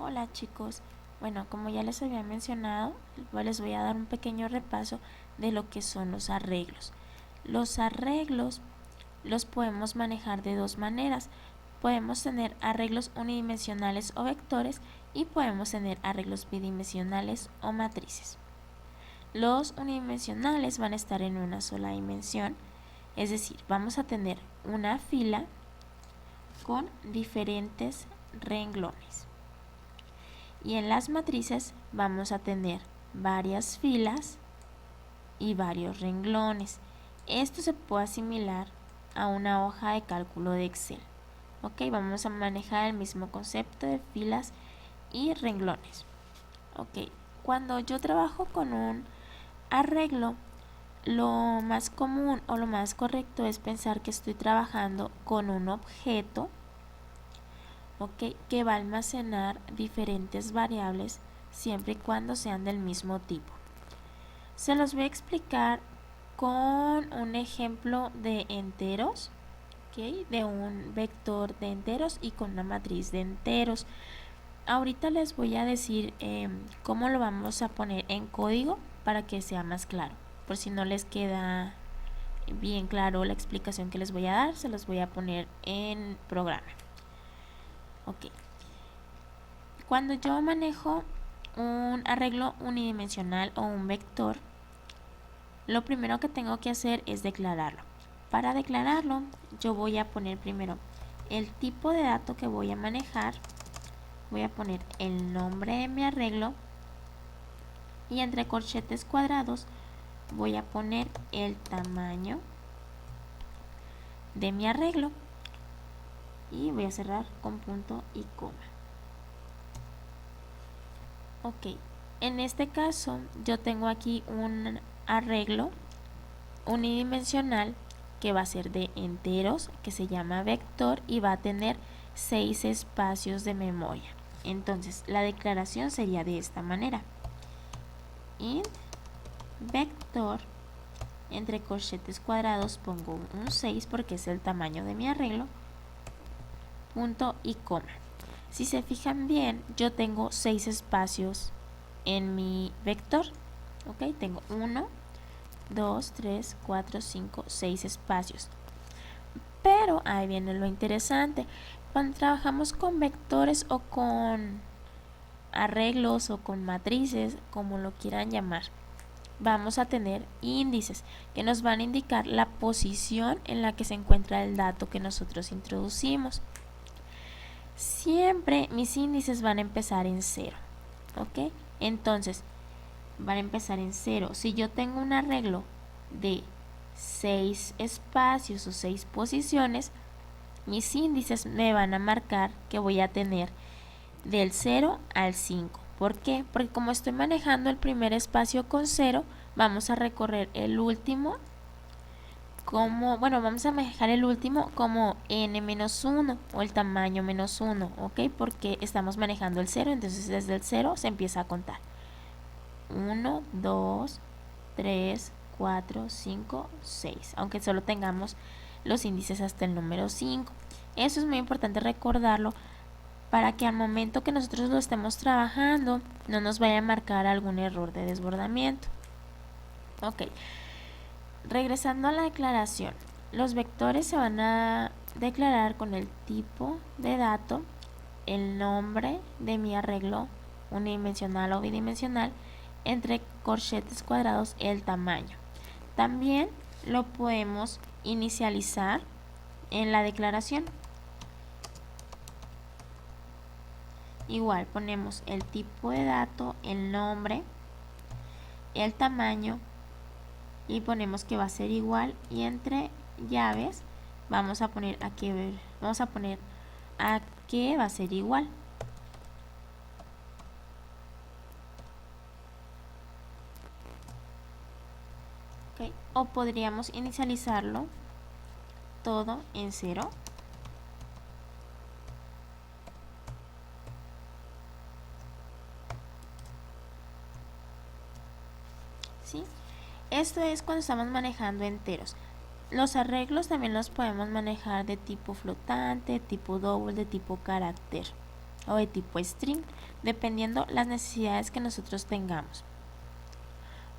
Hola chicos, bueno, como ya les había mencionado, les voy a dar un pequeño repaso de lo que son los arreglos. Los arreglos los podemos manejar de dos maneras. Podemos tener arreglos unidimensionales o vectores y podemos tener arreglos bidimensionales o matrices. Los unidimensionales van a estar en una sola dimensión, es decir, vamos a tener una fila con diferentes renglones. Y en las matrices vamos a tener varias filas y varios renglones. Esto se puede asimilar a una hoja de cálculo de Excel. Ok, vamos a manejar el mismo concepto de filas y renglones. Ok, cuando yo trabajo con un arreglo, lo más común o lo más correcto es pensar que estoy trabajando con un objeto, que va a almacenar diferentes variables siempre y cuando sean del mismo tipo. Se los voy a explicar con un ejemplo de enteros, de un vector de enteros y con una matriz de enteros. Ahorita les voy a decir cómo lo vamos a poner en código para que sea más claro. Por si no les queda bien claro la explicación que les voy a dar, se los voy a poner en programa. Ok. Cuando yo manejo un arreglo unidimensional o un vector, lo primero que tengo que hacer es declararlo. Para declararlo, yo voy a poner primero el tipo de dato que voy a manejar, voy a poner el nombre de mi arreglo y entre corchetes cuadrados voy a poner el tamaño de mi arreglo y voy a cerrar con punto y coma. Ok, en este caso yo tengo aquí un arreglo unidimensional que va a ser de enteros, que se llama vector y va a tener 6 espacios de memoria. Entonces la declaración sería de esta manera: int vector, entre corchetes cuadrados pongo un 6 porque es el tamaño de mi arreglo, punto y coma. Si se fijan bien, yo tengo 6 espacios en mi vector. Ok, tengo 1, 2, 3, 4, 5, 6 espacios. Pero ahí viene lo interesante. Cuando trabajamos con vectores o con arreglos o con matrices, como lo quieran llamar, vamos a tener índices que nos van a indicar la posición en la que se encuentra el dato que nosotros introducimos. Siempre mis índices van a empezar en 0. ¿Ok? Entonces, van a empezar en 0. Si yo tengo un arreglo de 6 espacios o 6 posiciones, mis índices me van a marcar que voy a tener del 0 al 5. ¿Por qué? Porque como estoy manejando el primer espacio con 0, vamos a recorrer el último vamos a manejar el último como n-1 o el tamaño -1, ¿ok? Porque estamos manejando el 0, entonces desde el 0 se empieza a contar. 1, 2, 3, 4, 5, 6, aunque solo tengamos los índices hasta el número 5. Eso es muy importante recordarlo para que al momento que nosotros lo estemos trabajando no nos vaya a marcar algún error de desbordamiento. Ok, regresando a la declaración, los vectores se van a declarar con el tipo de dato, el nombre de mi arreglo unidimensional o bidimensional, entre corchetes cuadrados el tamaño. También lo podemos inicializar en la declaración. Igual ponemos el tipo de dato, el nombre, el tamaño y ponemos que va a ser igual, y entre llaves vamos a poner a qué va a ser igual. Okay. O podríamos inicializarlo todo en 0. ¿Sí? Esto es cuando estamos manejando enteros. Los arreglos también los podemos manejar de tipo flotante, tipo double, de tipo carácter. o de tipo string, dependiendo las necesidades que nosotros tengamos.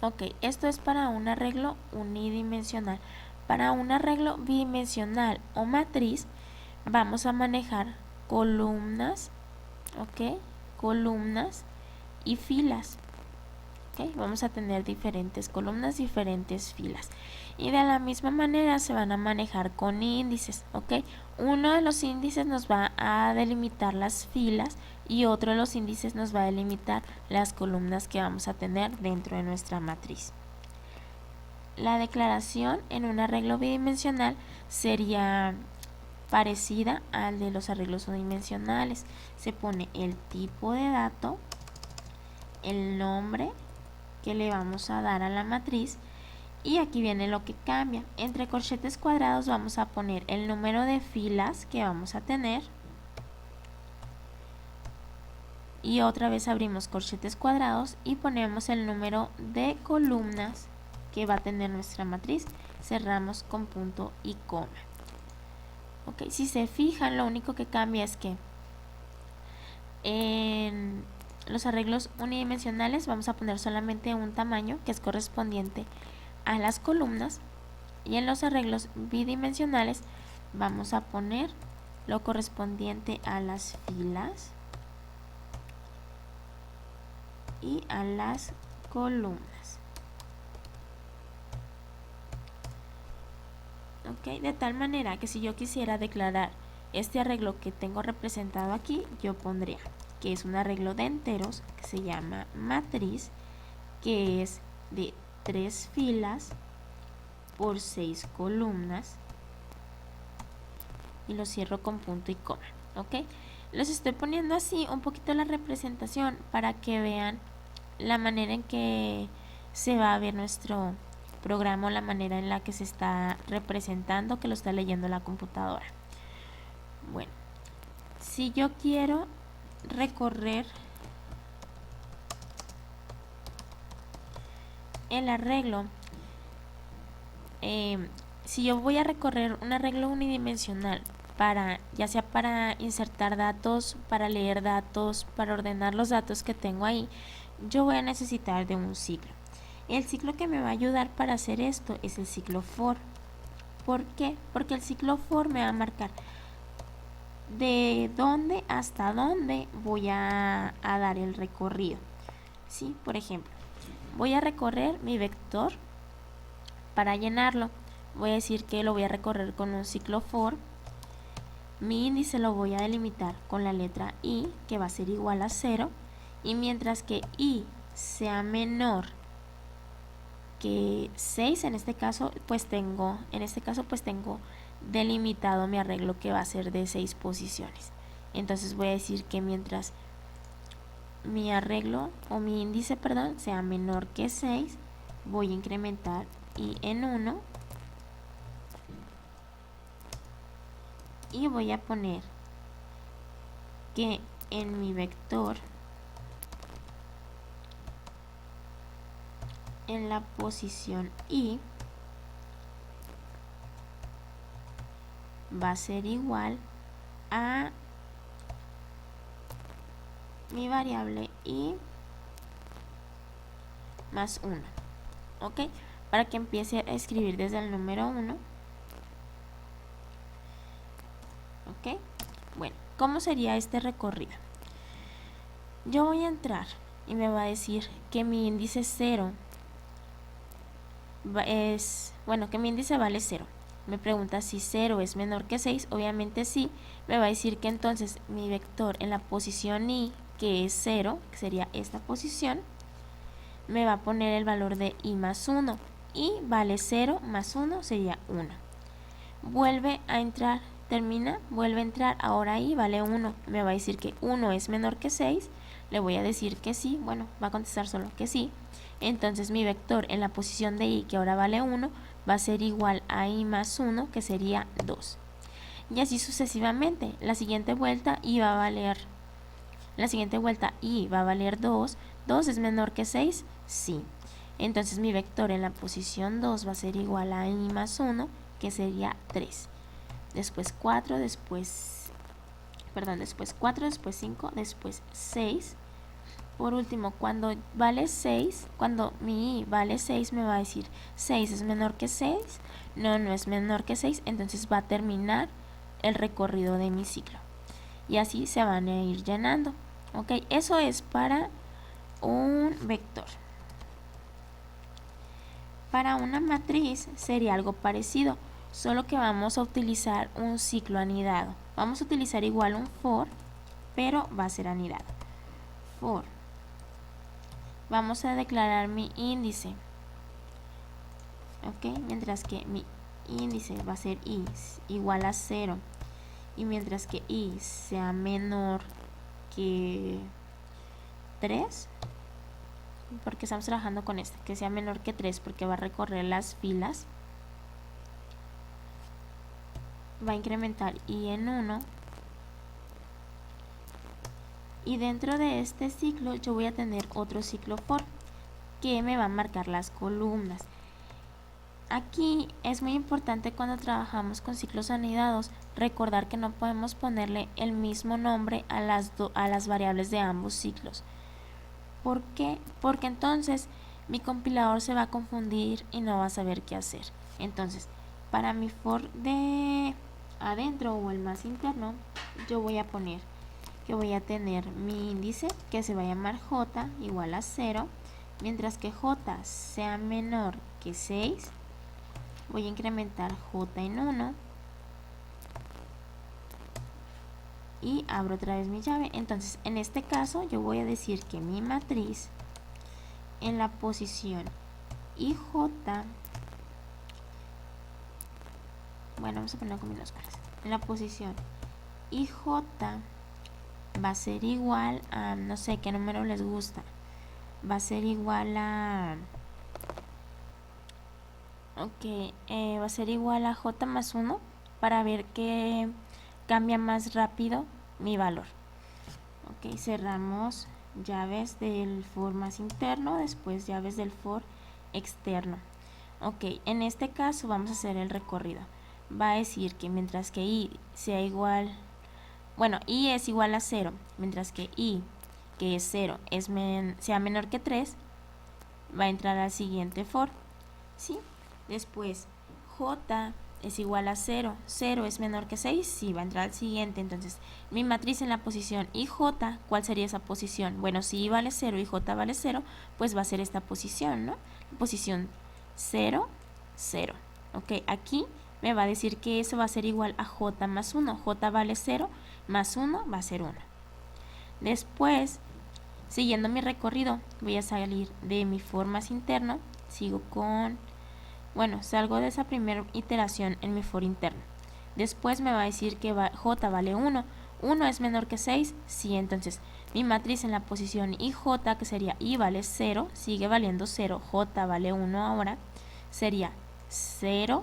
Ok, esto es para un arreglo unidimensional. Para un arreglo bidimensional o matriz vamos a manejar columnas, ok, columnas y filas. Okay, vamos a tener diferentes columnas, diferentes filas, y de la misma manera se van a manejar con índices. Ok, uno de los índices nos va a delimitar las filas y otro de los índices nos va a delimitar las columnas que vamos a tener dentro de nuestra matriz. La declaración en un arreglo bidimensional sería parecida al de los arreglos unidimensionales. Se pone el tipo de dato, el nombre que le vamos a dar a la matriz, y aquí viene lo que cambia. Entre corchetes cuadrados vamos a poner el número de filas que vamos a tener, y otra vez abrimos corchetes cuadrados y ponemos el número de columnas que va a tener nuestra matriz. Cerramos con punto y coma. Ok, si se fijan, lo único que cambia es que en los arreglos unidimensionales vamos a poner solamente un tamaño que es correspondiente a las columnas, y en los arreglos bidimensionales vamos a poner lo correspondiente a las filas y a las columnas. Ok, de tal manera que si yo quisiera declarar este arreglo que tengo representado aquí, yo pondría que es un arreglo de enteros que se llama matriz, que es de 3 filas por 6 columnas, y lo cierro con punto y coma. Ok, los estoy poniendo así un poquito la representación para que vean la manera en que se va a ver nuestro programa, o la manera en la que se está representando, que lo está leyendo la computadora. Bueno, si yo quiero recorrer el arreglo, si yo voy a recorrer un arreglo unidimensional para, ya sea para insertar datos, para leer datos, para ordenar los datos que tengo ahí, yo voy a necesitar de un ciclo. El ciclo que me va a ayudar para hacer esto es el ciclo for. ¿Por qué? Porque el ciclo for me va a marcar de dónde hasta dónde voy a dar el recorrido. ¿Sí? Por ejemplo, voy a recorrer mi vector. Para llenarlo voy a decir que lo voy a recorrer con un ciclo for. Mi índice lo voy a delimitar con la letra i, que va a ser igual a 0, y mientras que i sea menor que 6, en este caso pues tengo delimitado mi arreglo, que va a ser de 6 posiciones. Entonces voy a decir que mientras mi arreglo o mi índice, perdón, sea menor que 6, voy a incrementar i en 1, y voy a poner que en mi vector, en la posición i, va a ser igual a mi variable i más 1. ¿Ok? Para que empiece a escribir desde el número 1. ¿Ok? Bueno, ¿cómo sería este recorrido? Yo voy a entrar y me va a decir que mi índice 0 que mi índice vale 0. Me pregunta si 0 es menor que 6, obviamente sí. Me va a decir que entonces mi vector en la posición i, que es 0, que sería esta posición, me va a poner el valor de i más 1. I vale 0 más 1 sería 1. Vuelve a entrar, termina, vuelve a entrar, ahora i vale 1. Me va a decir que 1 es menor que 6. Le voy a decir que sí, bueno, va a contestar solo que sí. Entonces mi vector en la posición de i, que ahora vale 1, va a ser igual a i más 1, que sería 2. Y así sucesivamente. La siguiente vuelta i va a valer 2. 2 es menor que 6, sí. Entonces mi vector en la posición 2 va a ser igual a i más 1, que sería 3. Después 4, después perdón, después 4, después 5, después 6. Por último, cuando vale 6, cuando mi i vale 6, me va a decir 6 es menor que 6. No, no es menor que 6, entonces va a terminar el recorrido de mi ciclo. Y así se van a ir llenando. Ok, eso es para un vector. Para una matriz sería algo parecido, solo que vamos a utilizar un ciclo anidado. Vamos a utilizar igual un for, pero va a ser anidado. For. Vamos a declarar mi índice. Ok, mientras que mi índice va a ser i igual a 0. Y mientras que i sea menor que 3, porque estamos trabajando con este, que sea menor que 3 porque va a recorrer las filas, va a incrementar i en 1. Y dentro de este ciclo yo voy a tener otro ciclo for que me va a marcar las columnas. Aquí es muy importante cuando trabajamos con ciclos anidados recordar que no podemos ponerle el mismo nombre a las variables de ambos ciclos. ¿Por qué? Porque entonces mi compilador se va a confundir y no va a saber qué hacer. Entonces, para mi for de adentro o el más interno, yo voy a poner que voy a tener mi índice que se va a llamar j igual a 0, mientras que j sea menor que 6, voy a incrementar j en 1 y abro otra vez mi llave. Entonces, en este caso yo voy a decir que mi matriz en la posición IJ, bueno, vamos a ponerlo con minúsculas, en la posición IJ va a ser igual a, no sé qué número les gusta, va a ser igual a, va a ser igual a j más 1 para ver qué cambia más rápido mi valor. Ok, cerramos llaves del for más interno, después llaves del for externo. Ok, en este caso vamos a hacer el recorrido. Va a decir que mientras que i sea igual, bueno, i es igual a 0, mientras que i, que es 0, sea menor que 3, va a entrar al siguiente for, ¿sí? Después, j es igual a 0, 0 es menor que 6, sí, va a entrar al siguiente. Entonces, mi matriz en la posición IJ, ¿cuál sería esa posición? Bueno, si i vale 0 y j vale 0, pues va a ser esta posición, ¿no? Posición 0, 0. Ok, aquí me va a decir que eso va a ser igual a j más 1. J vale 0, más 1 va a ser 1. Después, siguiendo mi recorrido, voy a salir de mi for más interno, sigo con, bueno, salgo de esa primera iteración en mi for interno. Después me va a decir que j vale 1. 1 es menor que 6, sí, entonces mi matriz en la posición IJ, que sería i vale 0, sigue valiendo 0, j vale 1 ahora, sería 0,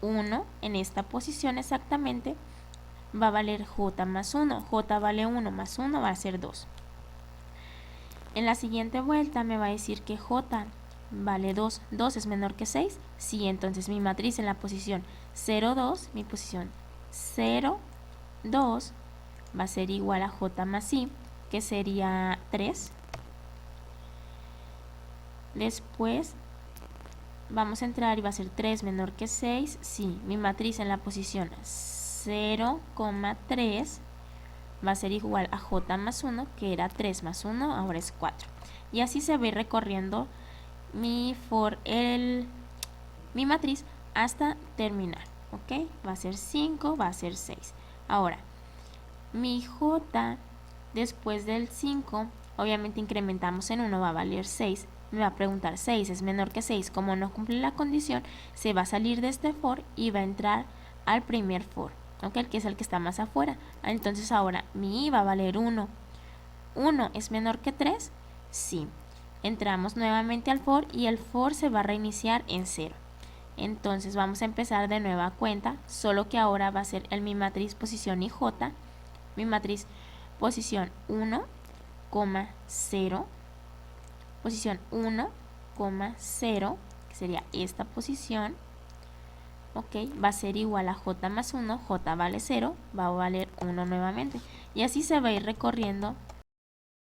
1, en esta posición exactamente, va a valer j más 1, j vale 1 más 1 va a ser 2. En la siguiente vuelta me va a decir que j vale 2, 2 es menor que 6, sí, entonces mi matriz en la posición 0, 2, mi posición 0, 2 va a ser igual a j más i, que sería 3. Después vamos a entrar y va a ser 3 menor que 6, sí, mi matriz en la posición 0,3 va a ser igual a j más 1, que era 3 más 1, ahora es 4. Y así se va a ir recorriendo mi matriz hasta terminar, ¿ok? Va a ser 5, va a ser 6. Ahora, mi j después del 5, obviamente incrementamos en 1, va a valer 6. Me va a preguntar, 6 es menor que 6, como no cumple la condición, se va a salir de este for y va a entrar al primer for, ¿ok? Que es el que está más afuera. Entonces ahora mi i va a valer 1. 1 es menor que 3, sí. Entramos nuevamente al for y el for se va a reiniciar en 0. Entonces vamos a empezar de nueva cuenta, solo que ahora va a ser mi matriz posición IJ, mi matriz posición 1, 0, posición 1, 0, que sería esta posición, ok, va a ser igual a j más 1, j vale 0, va a valer 1 nuevamente. Y así se va a ir recorriendo